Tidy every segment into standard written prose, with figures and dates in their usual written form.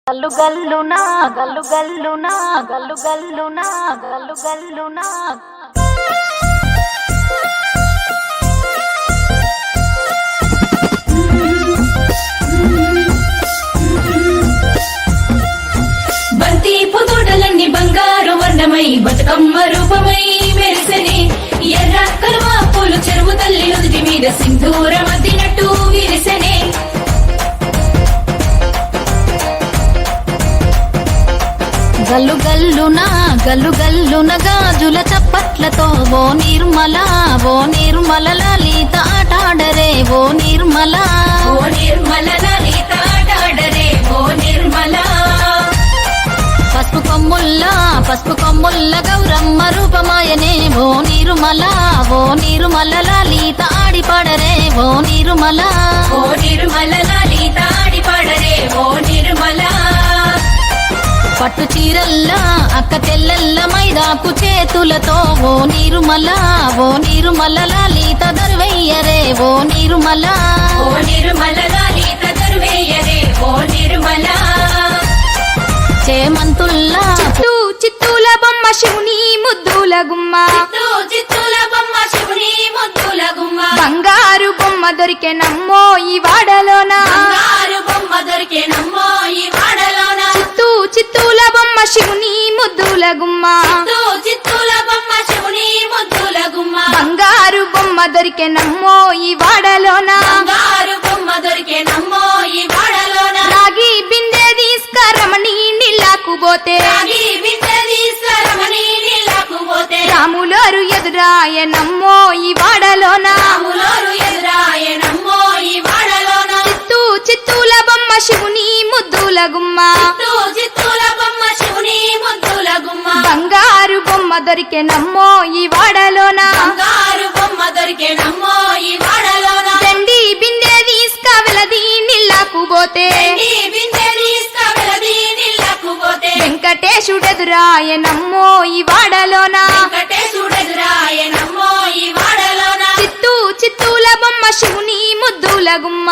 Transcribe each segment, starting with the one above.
గల్లు గల్లునా గల్లు గల్లునా గల్లు గల్లునా గల్లు గల్లునా బంతి పొదోటలన్నీ బంగారు వర్ణమై బతుకమ్మ రూపమై మెరిసెనే ఎర్ర కలువ పూలు చెరువు తల్లి నుదుటి మీద సింధూరం అద్దినట్టు విరిసెనే గల్లు గల్లునా గల్లు గల్లున గాజుల చప్పట్లతో ఓ నిర్మల లలిత ఆటాడరే ఓ నిర్మల లలిత ఆటాడరే ఓ నిర్మల పసుపు కొమ్ముల్ల గౌరమ్మ రూపమాయనే ఓ నిర్మల లలిత ఆడిపాడరే ఓ నిర్మల లలిత ఆడిపాడరే ఓ నిర్మల పట్టు చీరల్లా అక్క తెల్లల్ల మైదాకు చేతులతో ఓ నిర్మల లలిత దర్వయ్యరే ఓ నిర్మల లలిత దర్వేయరే ఓ నిర్మల చేమంతుల్లా చిత్తూల బొమ్మ శివుని ముద్దుల గుమ్మ చిత్తూల బొమ్మ శివుని ముద్దుల గుమ్మ బంగారు బొమ్మ దొరికెనమ్మో ఈ వాడలోన బంగారు బొమ్మ దొరికెనమ్మో ఈ వాడలోన చిత్తూల బొమ్మ శివుని ముద్దుల గుమ్మ చిత్తూల బొమ్మ శివుని ముద్దుల గుమ్మ బంగారు బొమ్మ దొరికెనమ్మో ఈ వాడలోన బంగారు బొమ్మ దొరికెనమ్మో ఈ వాడలోన రాగి బిందె తీసుకరమణి నీళ్ళకు పోతే రాగి బిందె తీసుకరమణి నీళ్ళకు పోతే రాములోరు ఎదురాయనమ్మో ఈ వాడలోన రాములోరు ఎదురాయనమ్మో ఈ వాడలోన చిత్తూల బొమ్మ శివుని ముద్దుల గుమ్మ చిత్తూల బొమ్మ శివుని ముద్దుల గుమ్మ బంగారు బొమ్మ దొరికెనమ్మో ఈ వాడలోన బంగారు బొమ్మ దొరికెనమ్మో ఈ వాడలోన దండి బిందె తీసుకవెలది నీళ్ళకు పోతే బిందె తీసుకవెలది నీళ్ళకు పోతే వెంకటేశుడెదురాయనమ్మో ఈ వాడలోన వెంకటేశుడెదురాయనమ్మో ఈ వాడలోన చిత్తూల బొమ్మ శివుని ముద్దుల గుమ్మ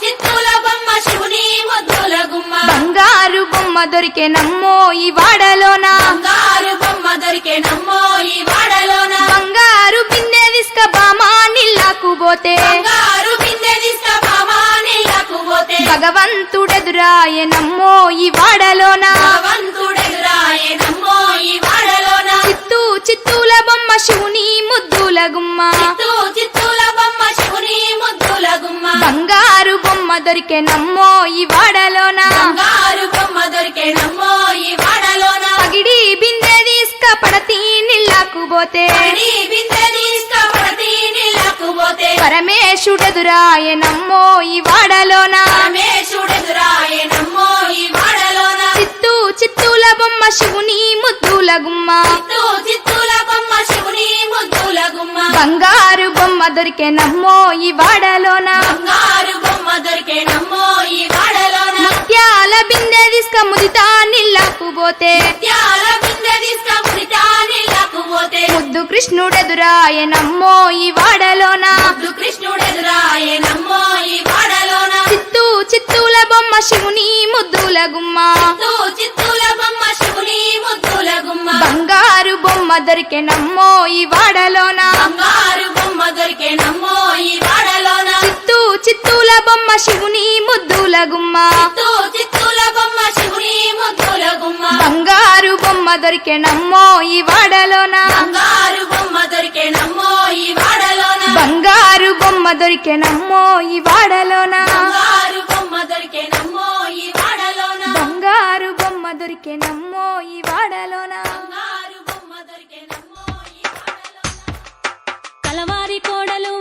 చిత్తూల బొమ్మ శివుని ముద్దుల గుమ్మ బంగారు బొమ్మ దొరికెనమ్మో ఈ వాడలోన బంగారు బొమ్మ దొరికెనమ్మో ఈ వాడలోన బంగారు బిందె తీసుక బామా నీళ్ళకు పోతే బంగారు బిందె తీసుకబామా నీళ్ళకు పోతే భగవంతుడెదురాయనమ్మో ఈ వాడలోన భగవంతుడెదురాయనమ్మో ఈ వాడలోన చిత్తూల బొమ్మ శివుని ముద్దుల గుమ్మ చిత్తూల బొమ్మ శివుని ముద్దుల గుమ్మ బంగారు బొమ్మ దొరికెనమ్మో ఈ వాడలోన బంగారు బొమ్మ దొరికెనమ్మో ఈ వాడలోన పగిడి బిందె తీసుక పడతి నీళ్ళకు పోతే బిందె తీసుకపడతి నీళ్ళకు పోతే పరమేశుడెదురాయనమ్మో ఈ వాడలోన రమేశుడెదురాయనమ్మో ఈ వాడలోన చిత్తూల బొమ్మ శివుని ముద్దుల గుమ్మ చిత్తూల బొమ్మ శివుని ముద్దుల గుమ్మ బంగారు బొమ్మ దొరికెనమ్మో ఈ వాడలోన బంగారు బొమ్మ దొరికెనమ్మో ఈ వాడలోన ముత్యాల బిందె తీసుక ముదితా నీళ్ళకు పోతే ముత్యాల బిందె తీసుకపుడితా నీళ్ళకు పోతే ముద్దు కృష్ణుడెదురాయనమ్మో ఈ వాడలోన కృష్ణుడెదురాయనమ్మో ఈ వాడలోన చిత్తూల బొమ్మ శివుని ముద్దుల గుమ్మ చిత్తూల బొమ్మ శివుని ముద్దుల గుమ్మ బంగారు బొమ్మ దొరికెనమ్మో ఈ వాడలోన బంగారు బొమ్మ దొరికెనమ్మో ఈ వాడలోన చిత్తూల బొమ్మ శివుని ముద్దుల గుమ్మ చిత్తూల బొమ్మ శివుని ముద్దుల గుమ్మ బంగారు బొమ్మ దొరికెనమ్మో ఈ వాడలోన బంగారు బొమ్మ దొరికెనమ్మో ఈ వాడలోన బంగారు బొమ్మ దొరికెనమ్మో ఈ వాడలోన బంగారు బొమ్మ దొరికెనమ్మో ఈ వాడలోన బంగారు బొమ్మ దొరికెనమ్మో ఈ వాడలోన బంగారు బొమ్మ దొరికెనమ్మో ఈ వాడలోన కలవారి కోడలు